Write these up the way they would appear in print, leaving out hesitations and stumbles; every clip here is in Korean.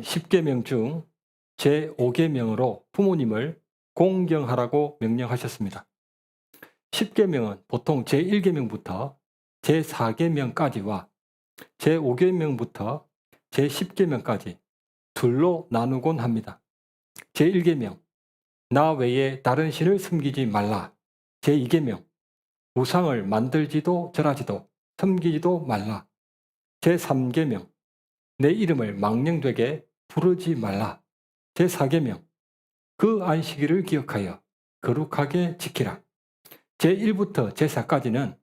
10계명 중 제5계명으로 부모님을 공경하라고 명령하셨습니다. 10계명은 보통 제1계명부터 제4계명까지와 제5계명부터 제10계명까지 둘로 나누곤 합니다. 제1계명, 나 외에 다른 신을 섬기지 말라. 제2계명, 우상을 만들지도 절하지도 섬기지도 말라. 제3계명, 내 이름을 망령되게 부르지 말라. 제4계명, 그 안식일을 기억하여 거룩하게 지키라. 제1부터 제4까지는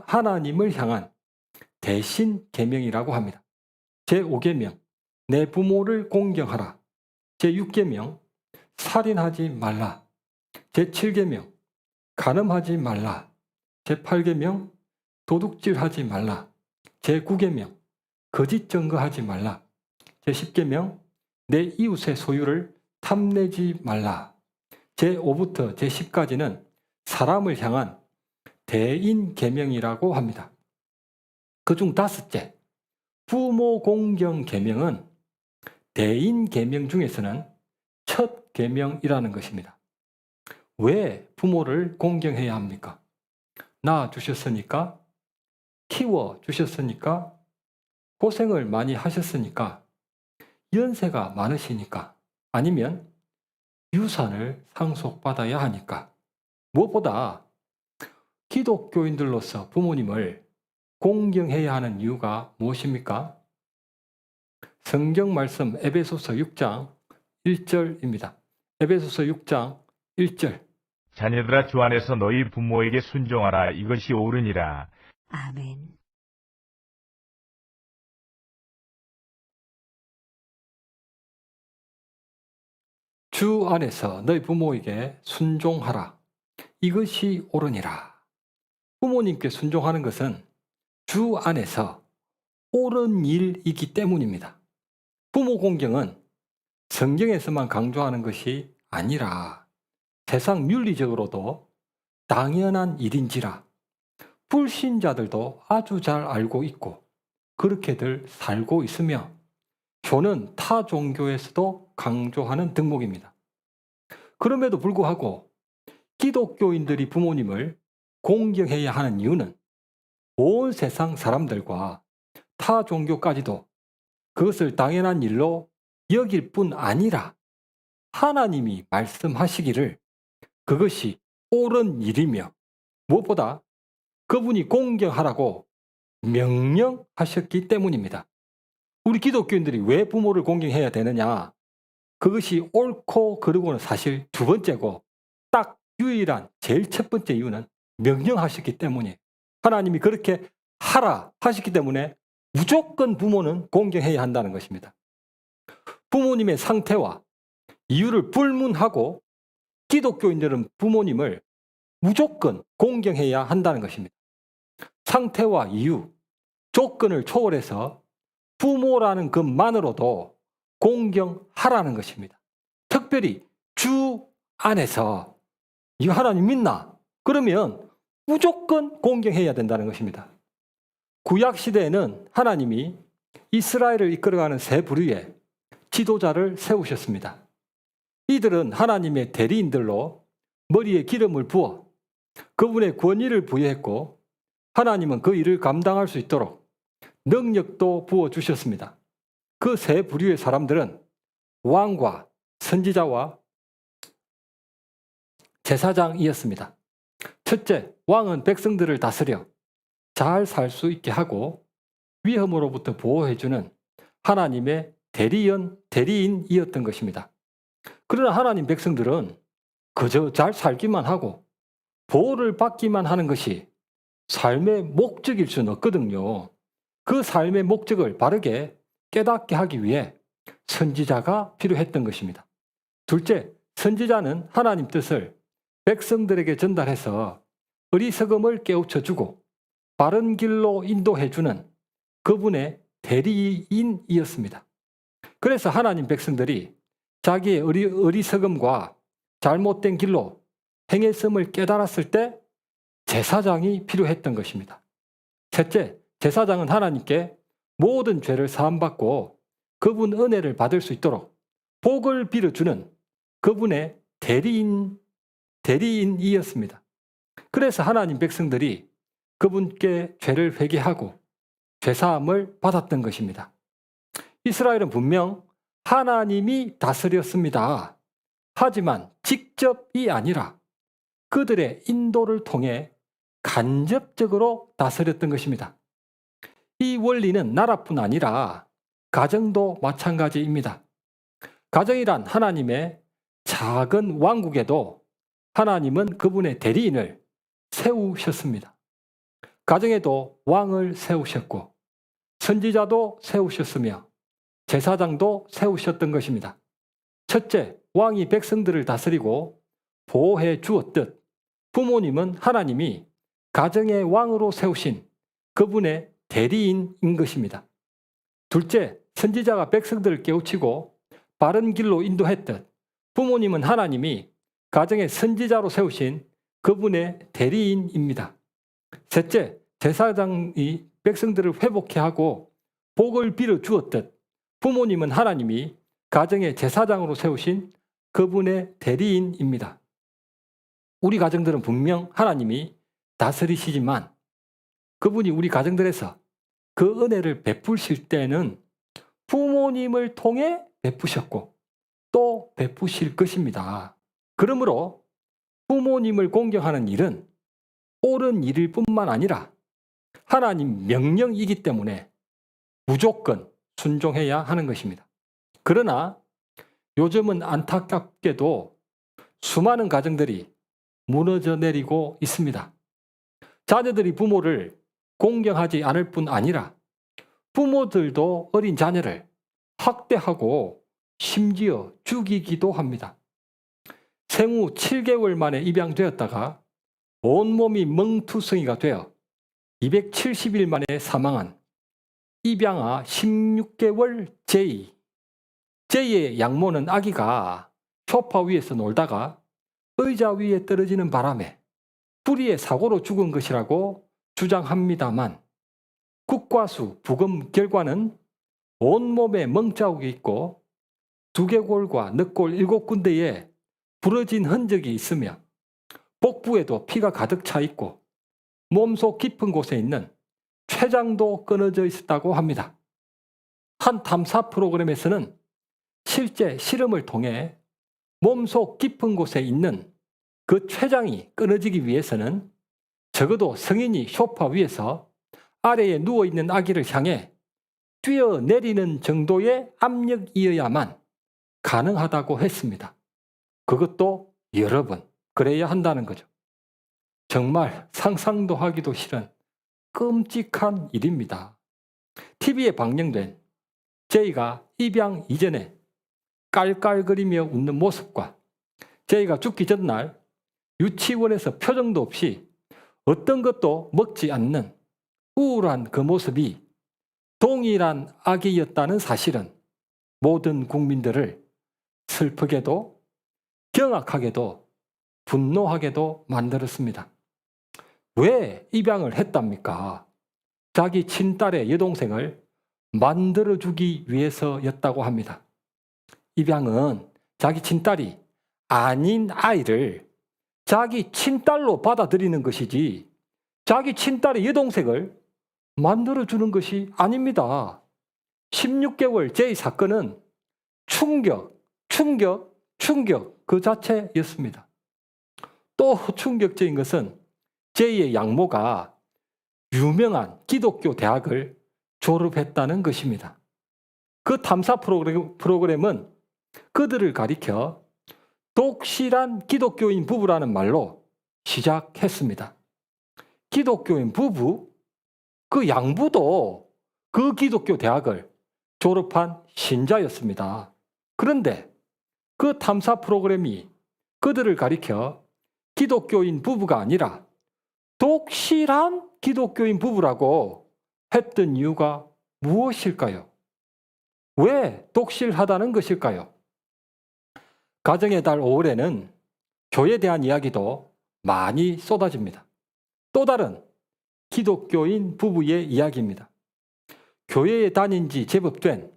하나님을 향한 대신 계명이라고 합니다. 제5계명, 내 부모를 공경하라. 제6계명, 살인하지 말라. 제7계명, 간음하지 말라. 제8계명, 도둑질하지 말라. 제9계명, 거짓 증거하지 말라. 제10계명, 내 이웃의 소유를 탐내지 말라. 제5부터 제10까지는 사람을 향한 대인 계명이라고 합니다. 그중 5째, 부모 공경 계명은 대인 계명 중에서는 첫 계명이라는 것입니다. 왜 부모를 공경해야 합니까? 낳아 주셨으니까, 키워 주셨으니까, 고생을 많이 하셨으니까, 연세가 많으시니까, 아니면 유산을 상속받아야 하니까, 무엇보다 기독교인들로서 부모님을 공경해야 하는 이유가 무엇입니까? 성경 말씀 에베소서 6장 1절입니다. 에베소서 6장 1절. 자녀들아 주 안에서 너희 부모에게 순종하라. 이것이 옳으니라. 아멘. 주 안에서 너희 부모에게 순종하라. 이것이 옳으니라. 부모님께 순종하는 것은 주 안에서 옳은 일이기 때문입니다. 부모 공경은 성경에서만 강조하는 것이 아니라 세상 윤리적으로도 당연한 일인지라 불신자들도 아주 잘 알고 있고 그렇게들 살고 있으며 교는 타 종교에서도 강조하는 덕목입니다. 그럼에도 불구하고 기독교인들이 부모님을 공경해야 하는 이유는 온 세상 사람들과 타 종교까지도 그것을 당연한 일로 여길 뿐 아니라 하나님이 말씀하시기를 그것이 옳은 일이며 무엇보다 그분이 공경하라고 명령하셨기 때문입니다. 우리 기독교인들이 왜 부모를 공경해야 되느냐? 그것이 옳고 그르고는 사실 두 번째고 딱 유일한 제일 첫 번째 이유는 명령하셨기 때문이에요. 하나님이 그렇게 하라 하셨기 때문에 무조건 부모는 공경해야 한다는 것입니다. 부모님의 상태와 이유를 불문하고 기독교인들은 부모님을 무조건 공경해야 한다는 것입니다. 상태와 이유, 조건을 초월해서 부모라는 것만으로도 공경하라는 것입니다. 특별히 주 안에서 이 하나님 믿나? 그러면 무조건 공경해야 된다는 것입니다. 구약시대에는 하나님이 이스라엘을 이끌어가는 세 부류의 지도자를 세우셨습니다. 이들은 하나님의 대리인들로 머리에 기름을 부어 그분의 권위를 부여했고 하나님은 그 일을 감당할 수 있도록 능력도 부어주셨습니다. 그 세 부류의 사람들은 왕과 선지자와 제사장이었습니다. 첫째, 왕은 백성들을 다스려 잘 살 수 있게 하고 위험으로부터 보호해주는 하나님의 대리인이었던 것입니다. 그러나 하나님 백성들은 그저 잘 살기만 하고 보호를 받기만 하는 것이 삶의 목적일 수는 없거든요. 그 삶의 목적을 바르게 깨닫게 하기 위해 선지자가 필요했던 것입니다. 둘째, 선지자는 하나님 뜻을 백성들에게 전달해서 어리석음을 깨우쳐주고 바른 길로 인도해주는 그분의 대리인이었습니다. 그래서 하나님 백성들이 자기의 어리석음과 잘못된 길로 행했음을 깨달았을 때 제사장이 필요했던 것입니다. 셋째, 제사장은 하나님께 모든 죄를 사함받고 그분 은혜를 받을 수 있도록 복을 빌어주는 그분의 대리인이었습니다. 그래서 하나님 백성들이 그분께 죄를 회개하고 죄사함을 받았던 것입니다. 이스라엘은 분명 하나님이 다스렸습니다. 하지만 직접이 아니라 그들의 인도를 통해 간접적으로 다스렸던 것입니다. 이 원리는 나라뿐 아니라 가정도 마찬가지입니다. 가정이란 하나님의 작은 왕국에도 하나님은 그분의 대리인을 세우셨습니다. 가정에도 왕을 세우셨고 선지자도 세우셨으며 제사장도 세우셨던 것입니다. 첫째, 왕이 백성들을 다스리고 보호해 주었듯 부모님은 하나님이 가정의 왕으로 세우신 그분의 대리인인 것입니다. 둘째, 선지자가 백성들을 깨우치고 바른 길로 인도했듯 부모님은 하나님이 가정의 선지자로 세우신 그분의 대리인입니다. 셋째, 제사장이 백성들을 회복해 하고 복을 빌어 주었듯 부모님은 하나님이 가정의 제사장으로 세우신 그분의 대리인입니다. 우리 가정들은 분명 하나님이 다스리시지만 그분이 우리 가정들에서 그 은혜를 베푸실 때는 부모님을 통해 베푸셨고 또 베푸실 것입니다. 그러므로 부모님을 공경하는 일은 옳은 일일 뿐만 아니라 하나님 명령이기 때문에 무조건 순종해야 하는 것입니다. 그러나 요즘은 안타깝게도 수많은 가정들이 무너져 내리고 있습니다. 자녀들이 부모를 공경하지 않을 뿐 아니라 부모들도 어린 자녀를 학대하고 심지어 죽이기도 합니다. 생후 7개월 만에 입양되었다가 온몸이 멍투성이가 되어 270일 만에 사망한 입양아 16개월 제이. 제이의 양모는 아기가 소파 위에서 놀다가 의자 위에 떨어지는 바람에 불의의 사고로 죽은 것이라고 주장합니다만 국과수 부검 결과는 온몸에 멍자국이 있고 두개골과 늑골 7군데에 부러진 흔적이 있으며 복부에도 피가 가득 차 있고 몸속 깊은 곳에 있는 췌장도 끊어져 있었다고 합니다. 한 탐사 프로그램에서는 실제 실험을 통해 몸속 깊은 곳에 있는 그 췌장이 끊어지기 위해서는 적어도 성인이 소파 위에서 아래에 누워있는 아기를 향해 뛰어내리는 정도의 압력이어야만 가능하다고 했습니다. 그것도 여러 번 그래야 한다는 거죠. 정말 상상도 하기도 싫은 끔찍한 일입니다. TV에 방영된 제이가 입양 이전에 깔깔거리며 웃는 모습과 제이가 죽기 전날 유치원에서 표정도 없이 어떤 것도 먹지 않는 우울한 그 모습이 동일한 아기였다는 사실은 모든 국민들을 슬프게도 경악하게도 분노하게도 만들었습니다. 왜 입양을 했답니까? 자기 친딸의 여동생을 만들어주기 위해서였다고 합니다. 입양은 자기 친딸이 아닌 아이를 자기 친딸로 받아들이는 것이지 자기 친딸의 여동생을 만들어주는 것이 아닙니다. 16개월 제이 사건은 충격 그 자체였습니다. 또 충격적인 것은 제이의 양모가 유명한 기독교 대학을 졸업했다는 것입니다. 그 탐사 프로그램은 그들을 가리켜 독실한 기독교인 부부라는 말로 시작했습니다. 기독교인 부부? 그 양부도 그 기독교 대학을 졸업한 신자였습니다. 그런데 그 탐사 프로그램이 그들을 가리켜 기독교인 부부가 아니라 독실한 기독교인 부부라고 했던 이유가 무엇일까요? 왜 독실하다는 것일까요? 가정의 달 5월에는 교회에 대한 이야기도 많이 쏟아집니다. 또 다른 기독교인 부부의 이야기입니다. 교회에 다닌 지 제법 된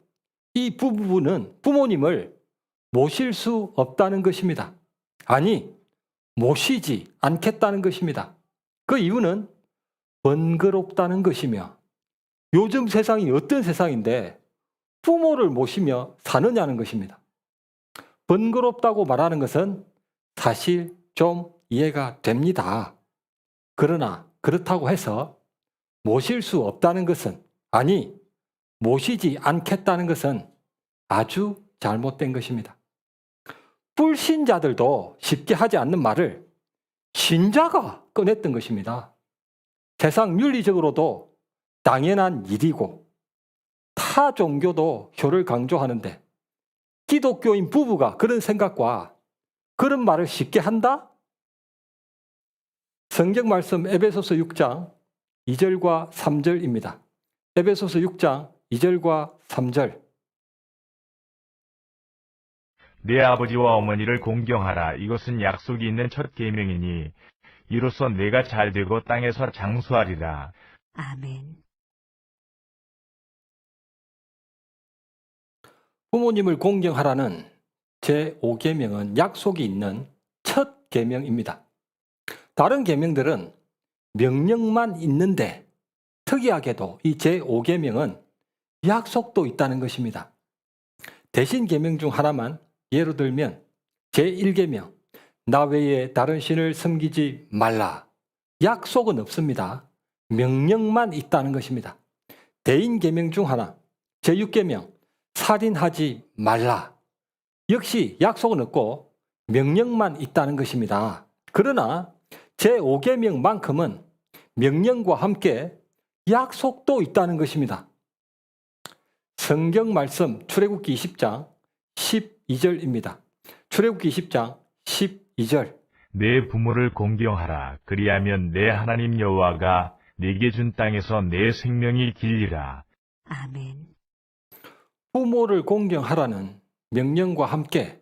이 부부는 부모님을 모실 수 없다는 것입니다. 아니, 모시지 않겠다는 것입니다. 그 이유는 번거롭다는 것이며, 요즘 세상이 어떤 세상인데 부모를 모시며 사느냐는 것입니다. 번거롭다고 말하는 것은 사실 좀 이해가 됩니다. 그러나 그렇다고 해서 모실 수 없다는 것은, 아니, 모시지 않겠다는 것은 아주 잘못된 것입니다. 불신자들도 쉽게 하지 않는 말을 신자가 꺼냈던 것입니다. 세상 윤리적으로도 당연한 일이고 타 종교도 효를 강조하는데 기독교인 부부가 그런 생각과 그런 말을 쉽게 한다? 성경 말씀 에베소서 6장 2절과 3절입니다. 에베소서 6장 2절과 3절. 내 아버지와 어머니를 공경하라. 이것은 약속이 있는 첫 계명이니 이로써 내가 잘되고 땅에서 장수하리라. 아멘. 부모님을 공경하라는 제5계명은 약속이 있는 첫 계명입니다. 다른 계명들은 명령만 있는데 특이하게도 이 제5계명은 약속도 있다는 것입니다. 대신 계명 중 하나만 예로 들면 제1계명, 나 외에 다른 신을 섬기지 말라. 약속은 없습니다. 명령만 있다는 것입니다. 대인 계명 중 하나, 제6계명, 살인하지 말라. 역시 약속은 없고 명령만 있다는 것입니다. 그러나 제5계명만큼은 명령과 함께 약속도 있다는 것입니다. 성경 말씀 출애굽기 20장 12절입니다. 출애굽기 20장 12절. 내 부모를 공경하라. 그리하면 내 하나님 여호와가 네게 준 땅에서 내 생명이 길리라. 아멘. 부모를 공경하라는 명령과 함께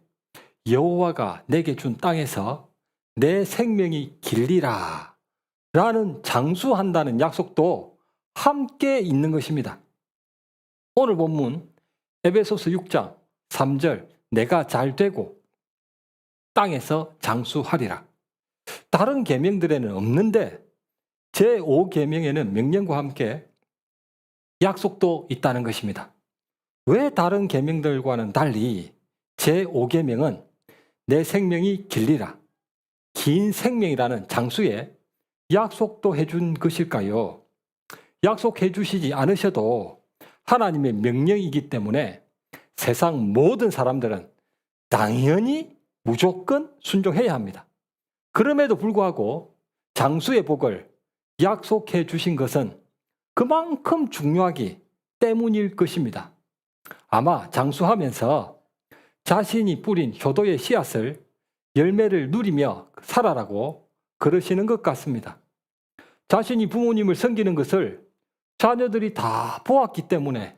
여호와가 내게 준 땅에서 내 생명이 길리라 라는 장수한다는 약속도 함께 있는 것입니다. 오늘 본문 에베소서 6장 3절, 내가 잘되고 땅에서 장수하리라. 다른 계명들에는 없는데 제5계명에는 명령과 함께 약속도 있다는 것입니다. 왜 다른 계명들과는 달리 제5계명은 내 생명이 길리라, 긴 생명이라는 장수에 약속도 해준 것일까요? 약속해 주시지 않으셔도 하나님의 명령이기 때문에 세상 모든 사람들은 당연히 무조건 순종해야 합니다. 그럼에도 불구하고 장수의 복을 약속해 주신 것은 그만큼 중요하기 때문일 것입니다. 아마 장수하면서 자신이 뿌린 효도의 씨앗을 열매를 누리며 살아라고 그러시는 것 같습니다. 자신이 부모님을 섬기는 것을 자녀들이 다 보았기 때문에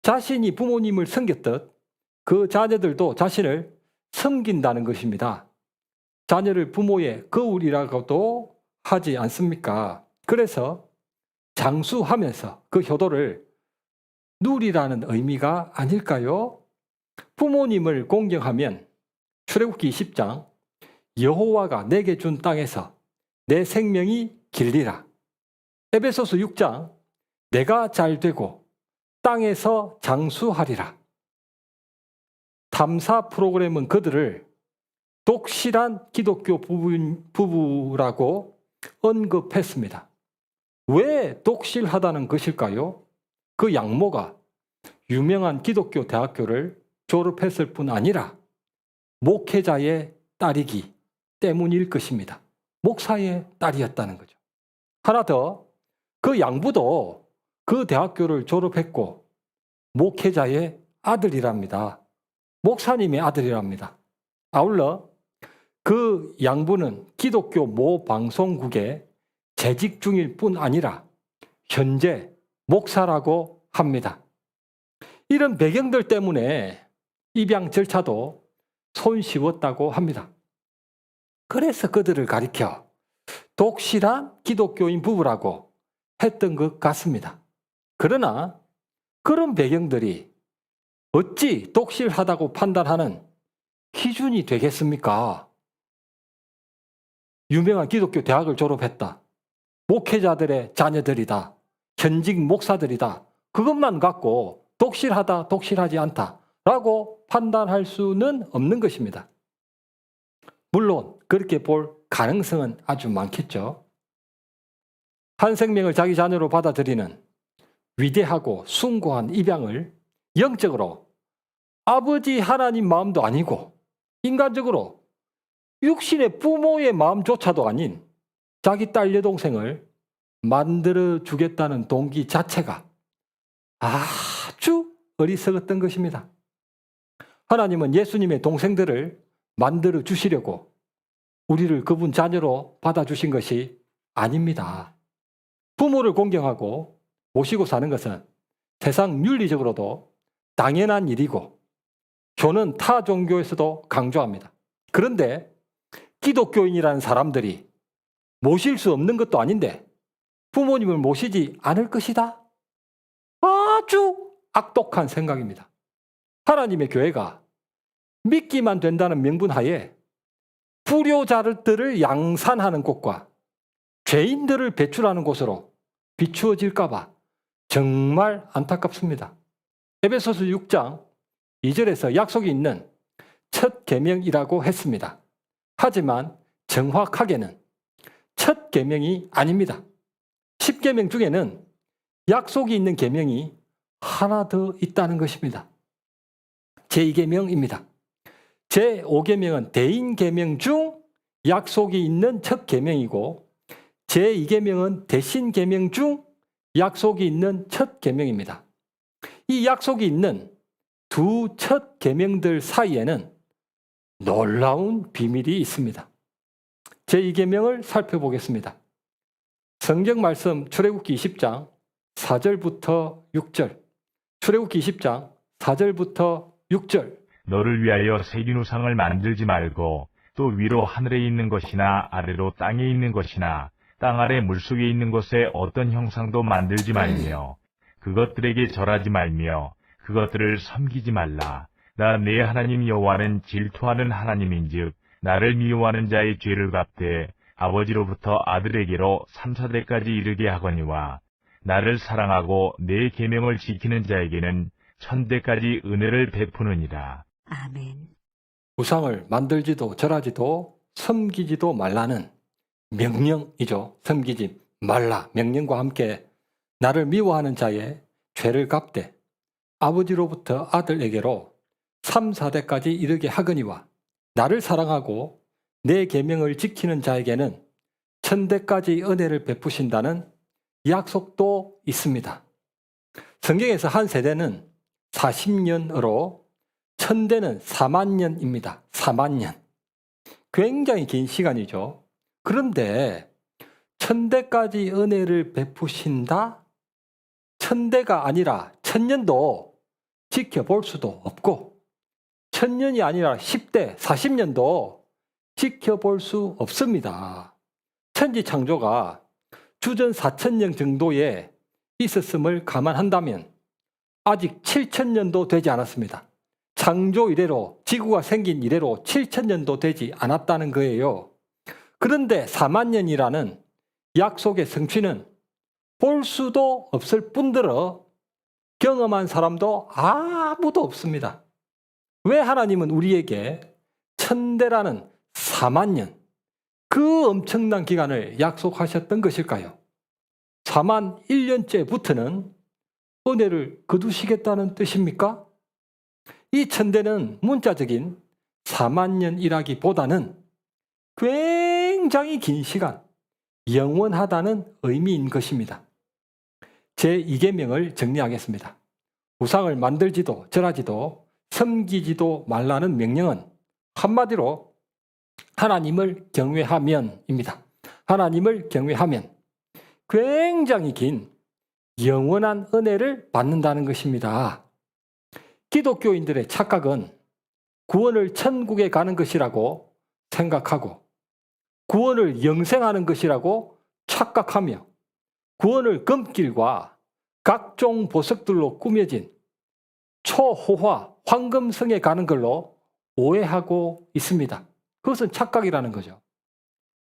자신이 부모님을 섬겼듯 그 자녀들도 자신을 섬긴다는 것입니다. 자녀를 부모의 거울이라고도 하지 않습니까? 그래서 장수하면서 그 효도를 누리라는 의미가 아닐까요? 부모님을 공경하면 출애굽기 20장 여호와가 내게 준 땅에서 내 생명이 길리라. 에베소서 6장 내가 잘되고 땅에서 장수하리라. 탐사 프로그램은 그들을 독실한 기독교 부부라고 언급했습니다. 왜 독실하다는 것일까요? 그 양모가 유명한 기독교 대학교를 졸업했을 뿐 아니라 목회자의 딸이기 때문일 것입니다. 목사의 딸이었다는 거죠. 하나 더, 그 양부도 그 대학교를 졸업했고 목회자의 아들이랍니다. 목사님의 아들이랍니다. 아울러 그 양부는 기독교 모 방송국에 재직 중일 뿐 아니라 현재 목사라고 합니다. 이런 배경들 때문에 입양 절차도 손쉬웠다고 합니다. 그래서 그들을 가리켜 독실한 기독교인 부부라고 했던 것 같습니다. 그러나 그런 배경들이 어찌 독실하다고 판단하는 기준이 되겠습니까? 유명한 기독교 대학을 졸업했다. 목회자들의 자녀들이다. 현직 목사들이다. 그것만 갖고 독실하다, 독실하지 않다라고 판단할 수는 없는 것입니다. 물론 그렇게 볼 가능성은 아주 많겠죠. 한 생명을 자기 자녀로 받아들이는 위대하고 숭고한 입양을 영적으로 아버지 하나님 마음도 아니고 인간적으로 육신의 부모의 마음조차도 아닌 자기 딸 여동생을 만들어 주겠다는 동기 자체가 아주 어리석었던 것입니다. 하나님은 예수님의 동생들을 만들어 주시려고 우리를 그분 자녀로 받아주신 것이 아닙니다. 부모를 공경하고 모시고 사는 것은 세상 윤리적으로도 당연한 일이고 교는 타 종교에서도 강조합니다. 그런데 기독교인이라는 사람들이 모실 수 없는 것도 아닌데 부모님을 모시지 않을 것이다? 아주 악독한 생각입니다. 하나님의 교회가 믿기만 된다는 명분하에 불효자들을 양산하는 곳과 죄인들을 배출하는 곳으로 비추어질까 봐 정말 안타깝습니다. 에베소서 6장 2절에서 약속이 있는 첫 계명이라고 했습니다. 하지만 정확하게는 첫 계명이 아닙니다. 10계명 중에는 약속이 있는 계명이 하나 더 있다는 것입니다. 제2계명입니다. 제5계명은 대인계명 중 약속이 있는 첫 계명이고 제2계명은 대신계명 중 약속이 있는 첫 계명입니다. 이 약속이 있는 두 첫 계명들 사이에는 놀라운 비밀이 있습니다. 제2계명을 살펴보겠습니다. 성경 말씀 출애굽기 20장 4절부터 6절. 출애굽기 20장 4절부터 6절. 너를 위하여 새긴 우상을 만들지 말고 또 위로 하늘에 있는 것이나 아래로 땅에 있는 것이나 땅 아래 물속에 있는 것에 어떤 형상도 만들지 말며 그것들에게 절하지 말며 그것들을 섬기지 말라. 나 내 하나님 여호와는 질투하는 하나님인즉 나를 미워하는 자의 죄를 갚되 아버지로부터 아들에게로 3, 4대까지 이르게 하거니와 나를 사랑하고 내 계명을 지키는 자에게는 1000대까지 은혜를 베푸느니라. 아멘. 우상을 만들지도 절하지도 섬기지도 말라는 명령이죠. 섬기지 말라. 명령과 함께 나를 미워하는 자의 죄를 갚되 아버지로부터 아들에게로 3, 4대까지 이르게 하거니와 나를 사랑하고 내 계명을 지키는 자에게는 1000대까지 은혜를 베푸신다는 약속도 있습니다. 성경에서 한 세대는 40년으로 1000대는 4만 년입니다. 4만 년. 굉장히 긴 시간이죠. 그런데 1000대까지 은혜를 베푸신다? 1000대가 아니라 1000년도 지켜볼 수도 없고 1000년이 아니라 10대, 40년도 지켜볼 수 없습니다. 천지창조가 주전 4000년 정도에 있었음을 감안한다면 아직 7000년도 되지 않았습니다. 창조 이래로 지구가 생긴 이래로 7000년도 되지 않았다는 거예요. 그런데 4만 년이라는 약속의 성취는 볼 수도 없을 뿐더러 경험한 사람도 아무도 없습니다. 왜 하나님은 우리에게 1000대라는 4만 년, 그 엄청난 기간을 약속하셨던 것일까요? 4만 1년째부터는 은혜를 거두시겠다는 뜻입니까? 이 1000대는 문자적인 4만 년이라기보다는 굉장히 긴 시간, 영원하다는 의미인 것입니다. 제2계명을 정리하겠습니다. 우상을 만들지도 절하지도 섬기지도 말라는 명령은 한마디로 하나님을 경외하면입니다. 하나님을 경외하면 굉장히 긴 영원한 은혜를 받는다는 것입니다. 기독교인들의 착각은 구원을 천국에 가는 것이라고 생각하고 구원을 영생하는 것이라고 착각하며 구원을 금길과 각종 보석들로 꾸며진 초호화 황금성에 가는 걸로 오해하고 있습니다. 그것은 착각이라는 거죠.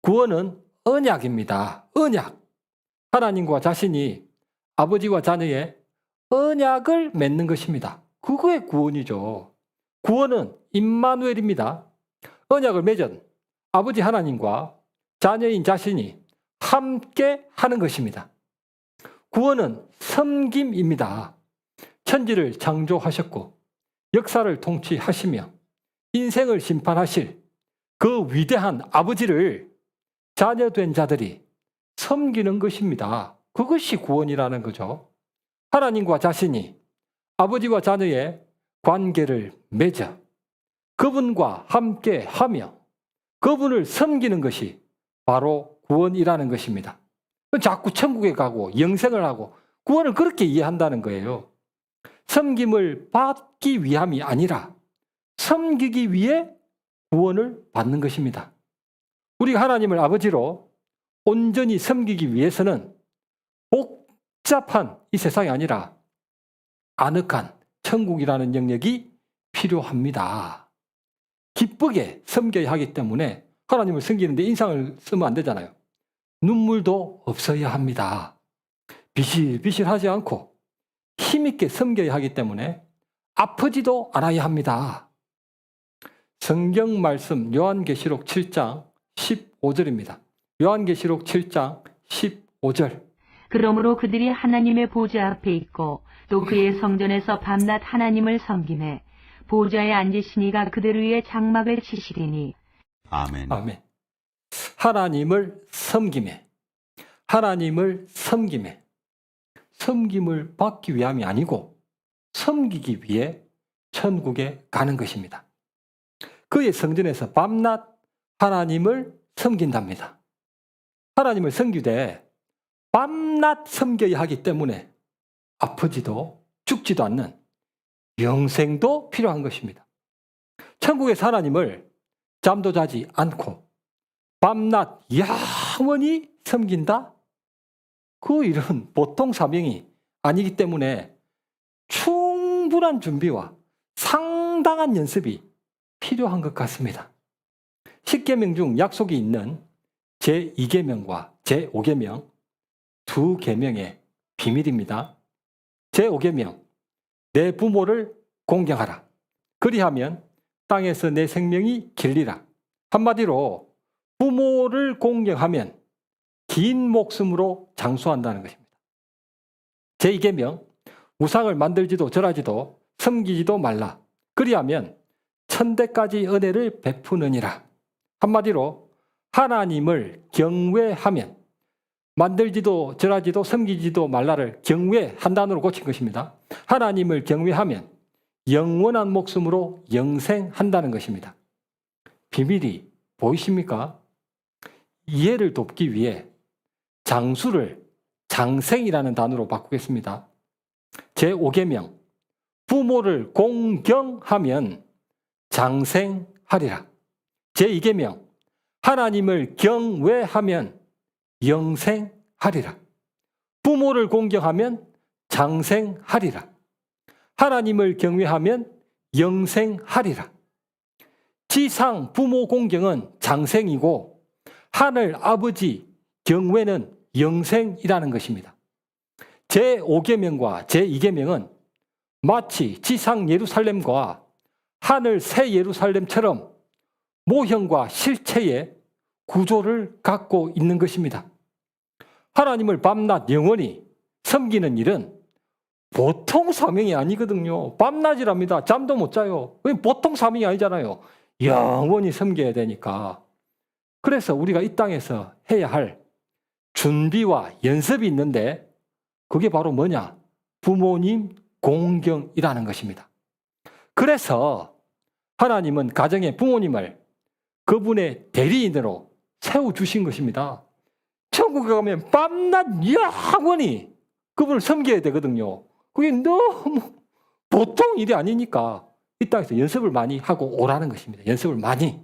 구원은 언약입니다. 언약. 하나님과 자신이 아버지와 자녀의 언약을 맺는 것입니다. 그거의 구원이죠. 구원은 임마누엘입니다. 언약을 맺은 아버지 하나님과 자녀인 자신이 함께 하는 것입니다. 구원은 섬김입니다. 천지를 창조하셨고 역사를 통치하시며 인생을 심판하실 그 위대한 아버지를 자녀된 자들이 섬기는 것입니다. 그것이 구원이라는 거죠. 하나님과 자신이 아버지와 자녀의 관계를 맺어 그분과 함께 하며 그분을 섬기는 것이 바로 구원이라는 것입니다. 자꾸 천국에 가고 영생을 하고 구원을 그렇게 이해한다는 거예요. 섬김을 받기 위함이 아니라 섬기기 위해 구원을 받는 것입니다. 우리가 하나님을 아버지로 온전히 섬기기 위해서는 복잡한 이 세상이 아니라 아늑한 천국이라는 영역이 필요합니다. 기쁘게 섬겨야 하기 때문에 하나님을 섬기는데 인상을 쓰면 안 되잖아요. 눈물도 없어야 합니다. 비실비실하지 않고 힘있게 섬겨야 하기 때문에 아프지도 않아야 합니다. 성경 말씀 요한계시록 7장 15절입니다. 요한계시록 7장 15절. 그러므로 그들이 하나님의 보좌 앞에 있고 또 그의 성전에서 밤낮 하나님을 섬기매 보좌에 앉으시니가 그들 위에 장막을 치시리니. 아멘. 아멘. 하나님을 섬김에, 하나님을 섬김에, 섬김을 받기 위함이 아니고 섬기기 위해 천국에 가는 것입니다. 그의 성전에서 밤낮 하나님을 섬긴답니다. 하나님을 섬기되 밤낮 섬겨야 하기 때문에 아프지도 죽지도 않는 영생도 필요한 것입니다. 천국에서 하나님을 잠도 자지 않고 밤낮 영원히 섬긴다? 그 일은 보통 사명이 아니기 때문에 충분한 준비와 상당한 연습이 필요한 것 같습니다. 10계명 중 약속이 있는 제2계명과 제5계명 두 계명의 비밀입니다. 제5계명 내 부모를 공경하라. 그리하면 땅에서 내 생명이 길리라. 한마디로 부모를 공경하면 긴 목숨으로 장수한다는 것입니다. 제2계명 우상을 만들지도 절하지도 섬기지도 말라. 그리하면 천대까지 은혜를 베푸느니라. 한마디로 하나님을 경외하면 만들지도 절하지도 섬기지도 말라를 경외 한 단어로 고친 것입니다. 하나님을 경외하면 영원한 목숨으로 영생한다는 것입니다. 비밀이 보이십니까? 이해를 돕기 위해 장수를 장생이라는 단어로 바꾸겠습니다. 제5계명 부모를 공경하면 장생하리라. 제2계명 하나님을 경외하면 영생하리라. 부모를 공경하면 장생하리라. 하나님을 경외하면 영생하리라. 지상 부모 공경은 장생이고 하늘 아버지 경외는 영생이라는 것입니다. 제5계명과 제2계명은 마치 지상 예루살렘과 하늘 새 예루살렘처럼 모형과 실체의 구조를 갖고 있는 것입니다. 하나님을 밤낮 영원히 섬기는 일은 보통 사명이 아니거든요. 밤낮이랍니다. 잠도 못 자요. 보통 사명이 아니잖아요. 영원히 섬겨야 되니까. 그래서 우리가 이 땅에서 해야 할 준비와 연습이 있는데 그게 바로 뭐냐? 부모님 공경이라는 것입니다. 그래서 하나님은 가정의 부모님을 그분의 대리인으로 세워주신 것입니다. 천국에 가면 밤낮 영원히 그분을 섬겨야 되거든요. 그게 너무 보통 일이 아니니까 이 땅에서 연습을 많이 하고 오라는 것입니다. 연습을 많이.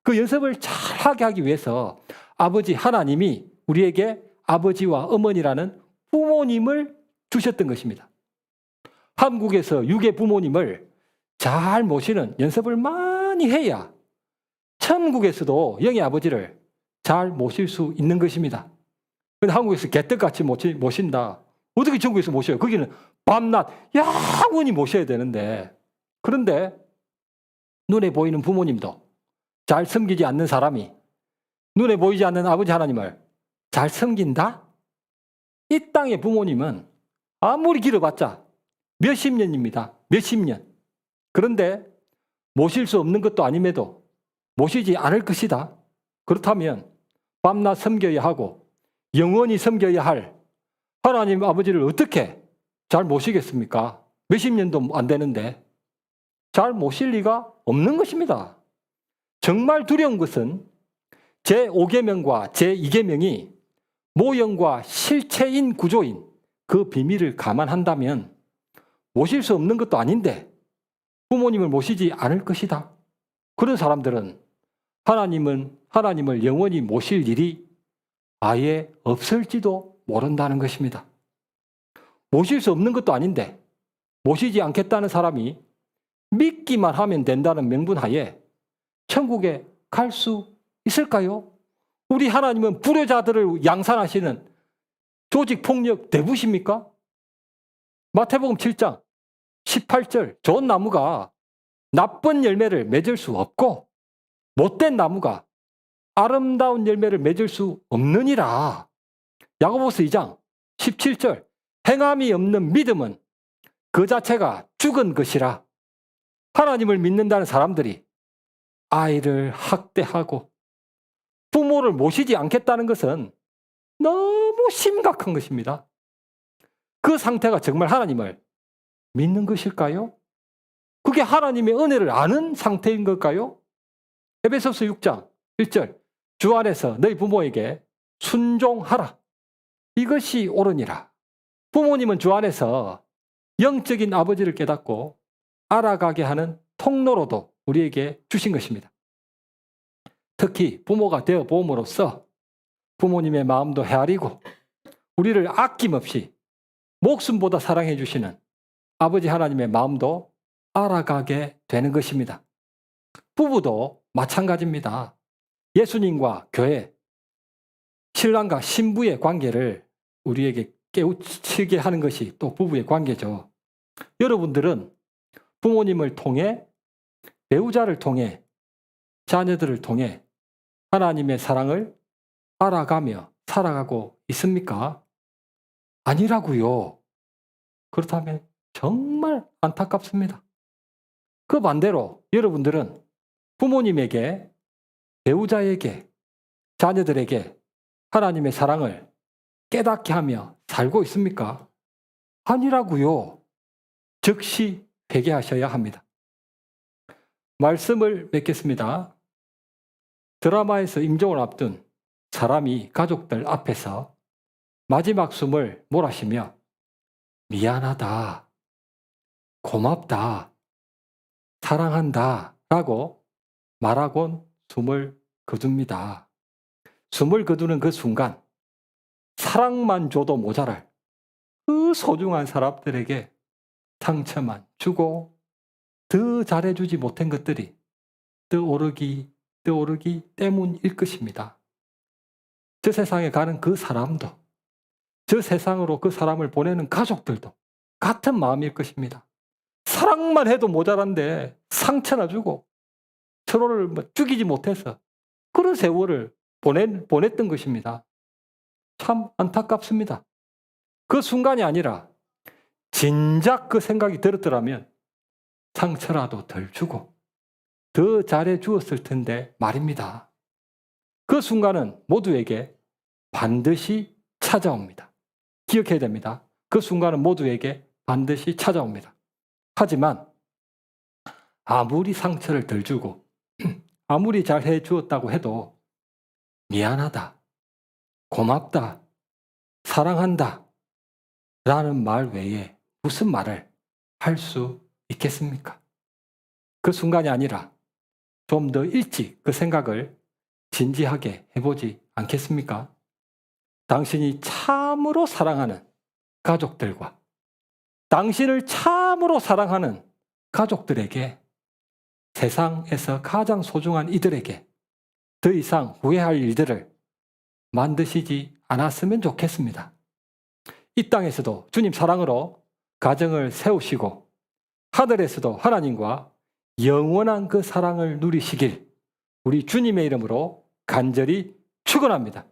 그 연습을 잘하게 하기 위해서 아버지 하나님이 우리에게 아버지와 어머니라는 부모님을 주셨던 것입니다. 한국에서 유괴 부모님을 잘 모시는 연습을 많이 해야 천국에서도 영의 아버지를 잘 모실 수 있는 것입니다. 근데 한국에서 개떡같이 모신다. 어떻게 천국에서 모셔요? 거기는 밤낮 영원히 모셔야 되는데. 그런데 눈에 보이는 부모님도 잘 섬기지 않는 사람이 눈에 보이지 않는 아버지 하나님을 잘 섬긴다? 이 땅의 부모님은 아무리 길어봤자 몇십 년입니다. 몇십 년. 그런데 모실 수 없는 것도 아님에도 모시지 않을 것이다. 그렇다면 밤낮 섬겨야 하고 영원히 섬겨야 할 하나님 아버지를 어떻게 잘 모시겠습니까? 몇십 년도 안 되는데 잘 모실 리가 없는 것입니다. 정말 두려운 것은 제5계명과 제2계명이 모형과 실체인 구조인 그 비밀을 감안한다면 모실 수 없는 것도 아닌데 부모님을 모시지 않을 것이다. 그런 사람들은 하나님을 영원히 모실 일이 아예 없을지도 모른다는 것입니다. 모실 수 없는 것도 아닌데 모시지 않겠다는 사람이 믿기만 하면 된다는 명분하에 천국에 갈 수 있을까요? 우리 하나님은 불효자들을 양산하시는 조직폭력 대부십니까? 마태복음 7장 18절 좋은 나무가 나쁜 열매를 맺을 수 없고 못된 나무가 아름다운 열매를 맺을 수 없느니라. 야고보서 2장 17절 행함이 없는 믿음은 그 자체가 죽은 것이라. 하나님을 믿는다는 사람들이 아이를 학대하고 부모를 모시지 않겠다는 것은 너무 심각한 것입니다. 그 상태가 정말 하나님을 믿는 것일까요? 그게 하나님의 은혜를 아는 상태인 걸까요? 에베소서 6장 1절 주 안에서 너희 부모에게 순종하라. 이것이 옳으니라. 부모님은 주 안에서 영적인 아버지를 깨닫고 알아가게 하는 통로로도 우리에게 주신 것입니다. 특히 부모가 되어 보험으로써 부모님의 마음도 헤아리고 우리를 아낌없이 목숨보다 사랑해 주시는 아버지 하나님의 마음도 알아가게 되는 것입니다. 부부도 마찬가지입니다. 예수님과 교회, 신랑과 신부의 관계를 우리에게 깨우치게 하는 것이 또 부부의 관계죠. 여러분들은 부모님을 통해, 배우자를 통해, 자녀들을 통해 하나님의 사랑을 알아가며 살아가고 있습니까? 아니라고요. 그렇다면 정말 안타깝습니다. 그 반대로 여러분들은 부모님에게, 배우자에게, 자녀들에게 하나님의 사랑을 깨닫게 하며 살고 있습니까? 아니라고요. 즉시 회개하셔야 합니다. 말씀을 맺겠습니다. 드라마에서 임종을 앞둔 사람이 가족들 앞에서 마지막 숨을 몰아쉬며 미안하다, 고맙다, 사랑한다 라고 말하곤 숨을 거둡니다. 숨을 거두는 그 순간 사랑만 줘도 모자랄 그 소중한 사람들에게 상처만 주고 더 잘해주지 못한 것들이 떠오르기 때문일 것입니다. 저 세상에 가는 그 사람도, 저 세상으로 그 사람을 보내는 가족들도 같은 마음일 것입니다. 사랑만 해도 모자란데 상처나 주고 서로를 죽이지 못해서 그런 세월을 보냈던 것입니다. 참 안타깝습니다. 그 순간이 아니라 진작 그 생각이 들었더라면 상처라도 덜 주고 더 잘해 주었을 텐데 말입니다. 그 순간은 모두에게 반드시 찾아옵니다. 기억해야 됩니다. 그 순간은 모두에게 반드시 찾아옵니다. 하지만 아무리 상처를 덜 주고 아무리 잘해 주었다고 해도 미안하다, 고맙다, 사랑한다 라는 말 외에 무슨 말을 할 수 있겠습니까? 그 순간이 아니라 좀 더 일찍 그 생각을 진지하게 해보지 않겠습니까? 당신이 참으로 사랑하는 가족들과 당신을 참으로 사랑하는 가족들에게, 세상에서 가장 소중한 이들에게 더 이상 후회할 일들을 만드시지 않았으면 좋겠습니다. 이 땅에서도 주님 사랑으로 가정을 세우시고 하늘에서도 하나님과 영원한 그 사랑을 누리시길 우리 주님의 이름으로 간절히 축원합니다.